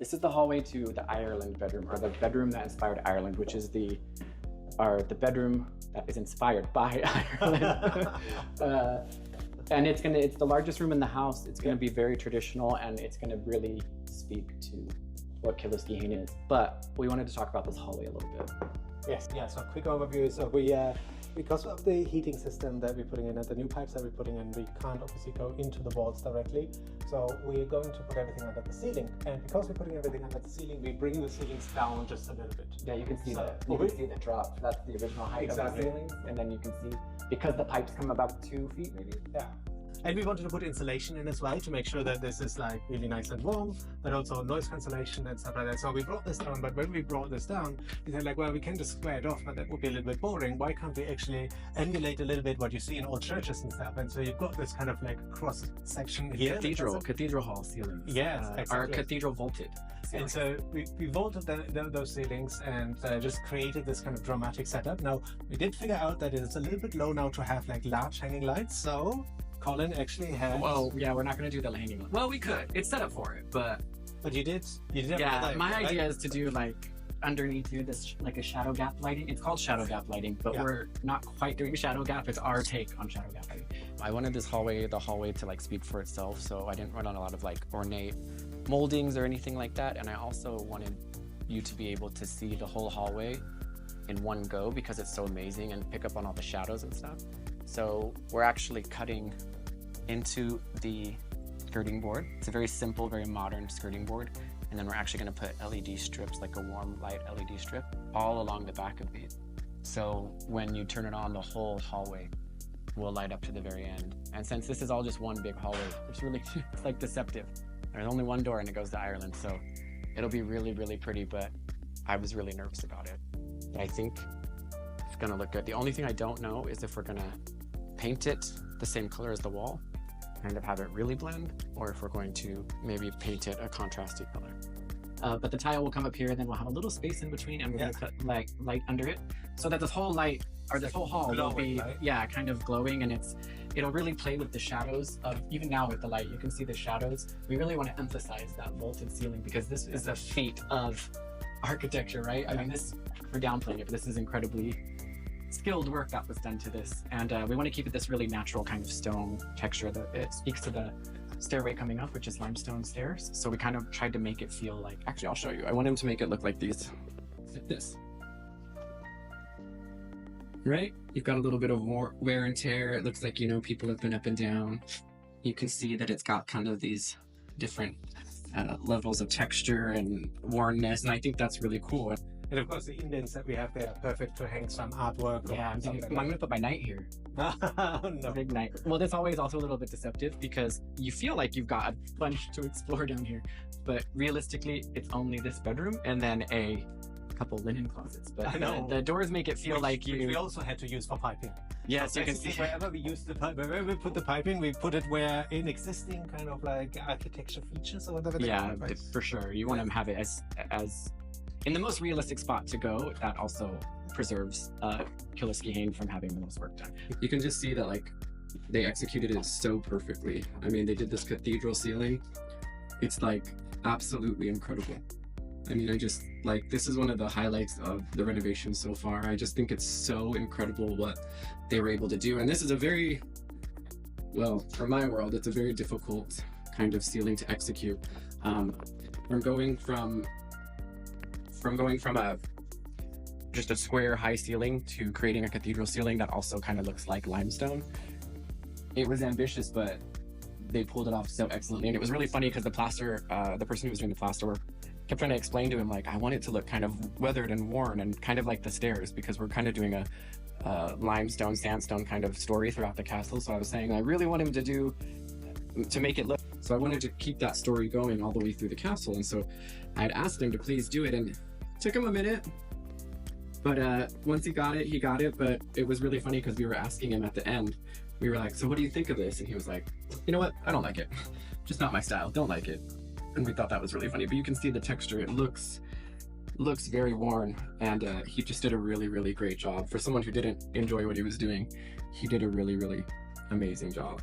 This is the hallway to the Ireland bedroom, or the bedroom that inspired Ireland, which is the bedroom that is inspired by Ireland. And it's the largest room in the house. It's gonna be very traditional, and it's gonna really speak to what Killoskehane is. But we wanted to talk about this hallway a little bit. Yes, yeah, so quick overview. So because of the heating system that we're putting in and the new pipes that we're putting in, we can't obviously go into the walls directly. So we're going to put everything under the ceiling. And because we're putting everything under the ceiling, we bring the ceilings down just a little bit. Yeah, you can see you can see the drop. That's the original height of the ceilings. And then you can see, because the pipes come about 2 feet maybe. Yeah. And we wanted to put insulation in as well to make sure that this is like really nice and warm, but also noise cancellation and stuff like that. So we brought this down, but when we brought this down, we said like, well, we can just square it off, but that would be a little bit boring. Why can't we actually emulate a little bit what you see in old churches and stuff? And so you've got this kind of like cross section here. Cathedral hall ceilings. Yes, exactly. Our cathedral vaulted ceilings. And so we vaulted those ceilings and just created this kind of dramatic setup. Now, we did figure out that it's a little bit low now to have like large hanging lights. So Colin actually has... Well, yeah, we're not going to do the hanging light. Well, we could. It's set up for it, but... But you did yeah, my idea is to do like underneath here, this like a shadow gap lighting. It's called shadow gap lighting, but we're not quite doing shadow gap. It's our take on shadow gap lighting. I wanted the hallway to like speak for itself, so I didn't run on a lot of like ornate moldings or anything like that. And I also wanted you to be able to see the whole hallway in one go because it's so amazing and pick up on all the shadows and stuff. So we're actually cutting into the skirting board. It's a very simple, very modern skirting board. And then we're actually going to put LED strips, like a warm light LED strip, all along the back of these. So when you turn it on, the whole hallway will light up to the very end. And since this is all just one big hallway, it's really, it's like deceptive. There's only one door and it goes to Ireland. So it'll be really, really pretty, but I was really nervous about it. But I think it's going to look good. The only thing I don't know is if we're going to paint it the same color as the wall, kind of have it really blend, or if we're going to maybe paint it a contrasty color. But the tile will come up here, and then we'll have a little space in between, and we're going to put like light under it, so that this whole light, or this whole hall will be, kind of glowing, and it'll really play with the shadows of, even now with the light, you can see the shadows. We really want to emphasize that vaulted ceiling because this is a feat of architecture, right? I mean, we're downplaying it, but this is incredibly skilled work that was done to this, and we want to keep it this really natural kind of stone texture that it speaks to the stairway coming up, which is limestone stairs. So we kind of tried to make it feel like, actually I'll show you, I want him to make it look like this, right? You've got a little bit of wear and tear. It looks like, you know, people have been up and down. You can see that it's got kind of these different levels of texture and wornness, and I think that's really cool. And of course, the indents that we have there are perfect to hang some artwork. Yeah, I'm going to put my knight here. No. Big knight. Well, this hallway is also a little bit deceptive because you feel like you've got a bunch to explore down here. But realistically, it's only this bedroom and then a couple linen closets. But I know. The doors make it feel like you... Which we also had to use for piping. Yes, you can see. Wherever we use wherever we put the piping, we put it where in existing kind of like architecture features or whatever. Yeah, for sure. You want to have it as in the most realistic spot to go. That also preserves Killoskehane from having the most work done. You can just see that like they executed it so perfectly. I mean, they did this cathedral ceiling. It's like absolutely incredible. I mean, I just like, this is one of the highlights of the renovation so far. I just think it's so incredible what they were able to do. And this is a very, well, for my world, it's a very difficult kind of ceiling to execute. From going from just a square high ceiling to creating a cathedral ceiling that also kind of looks like limestone. It was ambitious, but they pulled it off so excellently. And it was really funny because the person who was doing the plaster work kept trying to explain to him, like, I want it to look kind of weathered and worn and kind of like the stairs, because we're kind of doing a limestone, sandstone kind of story throughout the castle. So I was saying, I really want him to make it look, so I wanted to keep that story going all the way through the castle. And so I had asked him to please do it, and it took him a minute, but once he got it. But it was really funny because we were asking him at the end, we were like, so what do you think of this? And he was like, you know what? I don't like it. Just not my style. Don't like it. And we thought that was really funny, but you can see the texture. It looks very worn, and he just did a really, really great job. For someone who didn't enjoy what he was doing, he did a really, really amazing job.